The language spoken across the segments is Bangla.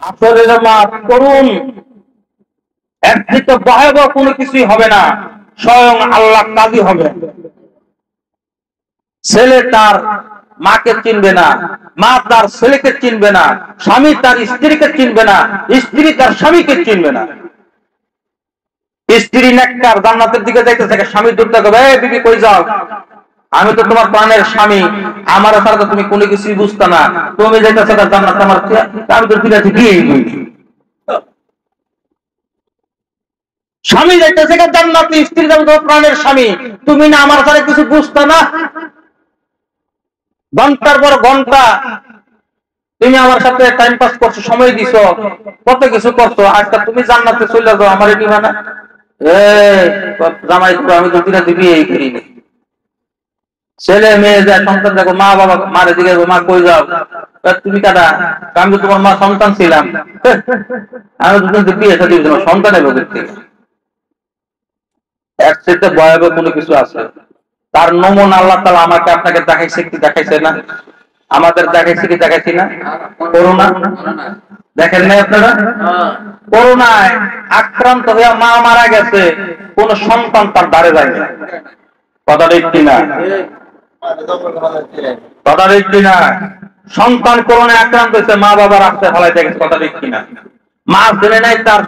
হাসরের মাঠ করুন, এর থেকে ভয়াবহ কোনো কিছুই হবে না, স্বয়ং আল্লাহ কাজী হবে। ছেলে তার মাকে চিনবে না, মা তার ছেলেকে চিনবে না, স্বামী তার স্ত্রীকে চিনবে না, স্ত্রী তার স্বামীকে চিনবে না। স্ত্রী নেককার জান্নাতের দিকে যাইতেছে, স্বামী দূর থেকে, এই বিবি কই যাও, আমি তো তোমার প্রাণের স্বামী, আমার ছাড়া তো তুমি কোনো কিছুই বুঝতে না, তুমি যাইতেছো জান্নাত, আমার আমি তো ফিরে আছি কি। স্বামী যাইতেছে জান্নাতে, স্ত্রী যাবে তোমার প্রাণের স্বামী, তুমি না আমার ছাড়া কিছু বুঝতে না। ঘন্টার পর ঘন্টা তুমি আমার সাথে টাইম পাস করছো, সময় দিছো, কত কিছু করছো, আজকে তুমি জান্নাতে চলে যাও, আমার এটি মানে জামাই আমি তো দিনে দিবি এই করিনি। ছেলে মেয়ে যায়, সন্তান দেখো, মা বাবা মারে দিকে, মা কই যাও, তুমি কাটা, আমি তো তোমার মা সন্তান ছিলাম, আমি তো বিয়ে সাথে তোমার সন্তান এলো দেখতে। এর চাইতে ভয়াবহ কোনো কিছু আছে? তার নমুনা আল্লাহ তাআলা আমাকে আপনাকে দেখাইছে কি দেখাইছে না? আমাদের দেখাইছে কি দেখাইছি না? করোনা দেখেন নাই আপনারা? করোনায় আক্রান্ত হয়ে মা মারা গেছে, কোন সন্তান তার দ্বারে যায়নি। কথা ঠিক কিনা? কথা ঠিক কিনা? সন্তান করোনায় আক্রান্ত হয়েছে, মা বাবা রাস্তায় ফেলাইতে গেছে। কথা ঠিক কিনা? মা চিনে নাই তার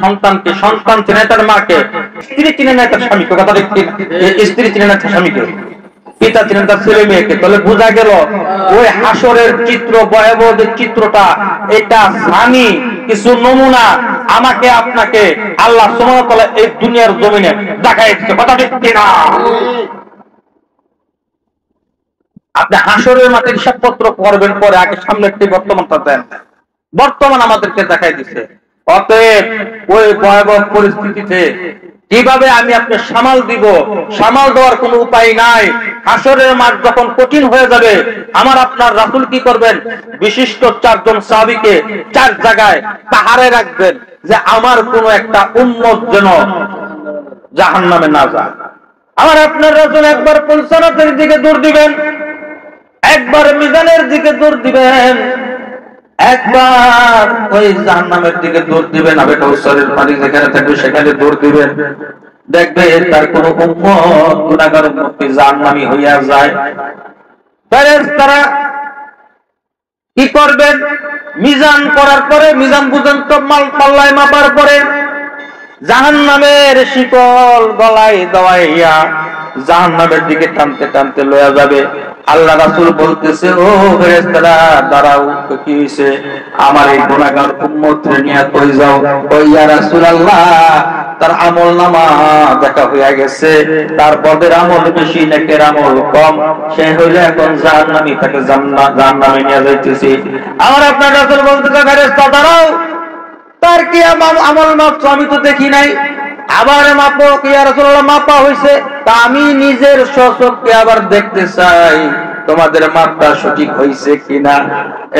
সন্তানকে, সন্তান চিনে তার মাকে, স্ত্রী চিনে নাই তার স্বামীকে। কথা ঠিক কিনা? স্ত্রী চিনে নাই তার স্বামীকে, পিতা ছিলেন তার ছেলে মেয়েকে। তাহলে বোঝা গেল ওই হাসরের চিত্র, ভয়াবহ যে চিত্রটা, এটা জানি কিছু নমুনা আমাকে আপনাকে আল্লাহ সুবহানাহু ওয়া তাআলা এই দুনিয়ার জমিনে দেখাই দিচ্ছে। কথা ঠিক কিনা? আপনি হাসরের মাঠে হিসাবপত্র করবেন পরে, আগে সামনে একটি বর্তমানটা দেন। বর্তমান আমাদেরকে দেখাই দিচ্ছে। অতএব ওই ভয়াবহ পরিস্থিতিতে কিভাবে আমি আপনি সামাল দিব, সামাল দেওয়ার কোনো উপায় নাই। হাসরের মাঠ যখন কঠিন হয়ে যাবে, আমার আপনার রাসূল কি করবেন? বিশিষ্ট 4 জন সাহাবীকে 4 জায়গায় পাহাড়ে রাখবেন, যে আমার কোন একটা উম্মত যেন জাহান্নামে না যায়। আমার আপনার রাসূল একবার পুলসারাতের দিকে দৌড় দিবেন, একবার মিজানের দিকে দৌড় দিবেন, একবার ওই জাহান্নামের দিকে দৌড় দিবেন, আবে কাউসারের পানি যেখানে থাকবে সেখানে দৌড় দিবেন। দেখবে তার কোন উম্মত গুনাহগার উম্মত জাহান্নামী হইয়া যায়। ফেরেশতারা কি করবেন? মিজান করার পরে, মিজান পর্যন্ত মাল পাল্লায় মাপার পরে জাহান্নামের শিকল গলায় দওয়াইয়া জাহান্নামের দিকে টানতে টানতে লয়া যাবে। আল্লাহ রাসূল বলতেছে, ও ফেরেশতারা দাঁড়াও, কি হইছে? আমার এই গুনাহগার উম্মতরে নিয়ে কই যাও? ও ইয়া রাসূলুল্লাহ, তার আমলনামা দেখা হইয়া গেছে, তার পদের আমল বেশি, নেকের আমল কম, সে হইলে এখন জাহান্নামী, তাকে জাহান্নামে নিয়ে যাইতেছি। আমার আপনার রাসূল বলতেছে, ফেরেশতা দাঁড়াও, তার কি আমল মাপছো? আমি তো দেখি নাই। আবার মাপো। ইয়া রাসূলুল্লাহ, মাপা হইছে। তা আমি নিজের স্বচক্ষে আবার দেখতে চাই তোমাদের মাপটা সঠিক হইছে কিনা।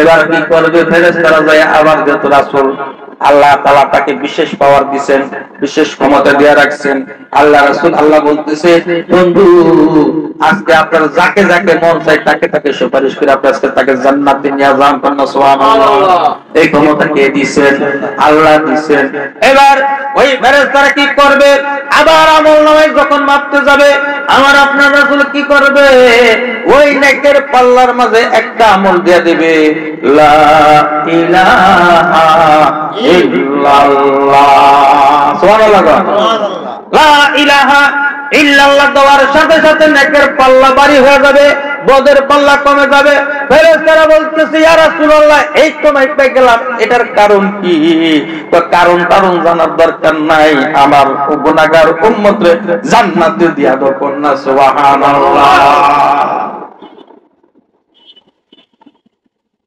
এবার কি করবে? ফেরেশতারা যায় আবার যত রাসূল, আল্লাহ তাআলা তাকে বিশেষ পাওয়ার দিবেন, বিশেষ ক্ষমতা দিয়ে রাখছেন। আল্লাহ রাসূল, আল্লাহ বলতেছে, বন্ধু আজকে আপনার যাকে যাকে মন চাই তাকে তাকে সুপারিশ করে আপনি আজকে তাকে জান্নাতে নিয়ে যান। সুবহানাল্লাহ। এই ক্ষমতা কে দিবেন? আল্লাহ দিবেন। এবার ওই ফেরেশতারা কি করবে? আবার আমলনামায় যখন মাপতে যাবে, আমার আপনার রাসূল কি করবে? ওই নেকের পাল্লার মাঝে একটা আমল দিয়ে দিবে, লা ইলাহা ইল্লাল্লাহ। সুবহানাল্লাহ। লা ইলাহা ইল্লাল্লাহ দেওয়ার সাথে সাথে নেকের পাল্লা ভারী হয়ে যাবে, বদের পাল্লা কমে যাবে। ফেরেশতারা বলতেছে, ইয়া রাসূলুল্লাহ, এই তো মাইপে গেলাম, এটার কারণ কি? তো কারণ জানার দরকার নাই, আমার গুনাহগার উম্মতরে জান্নাতে দিয়া দাও। কন্যা সুবহানাল্লাহ।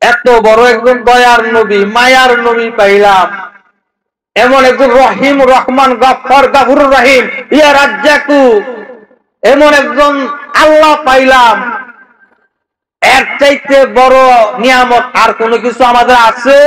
এত বড় একজন দয়ার নবী, মায়ার নবী পাইলাম, এমন একজন রহিম, রহমান, গফফার, গাফুরুর রহিম, ইয়া রাজ্জাকু, এমন একজন আল্লাহ পাইলাম। এর চাইতে বড় নিয়ামত আর কোনো কিছু আমাদের আছে?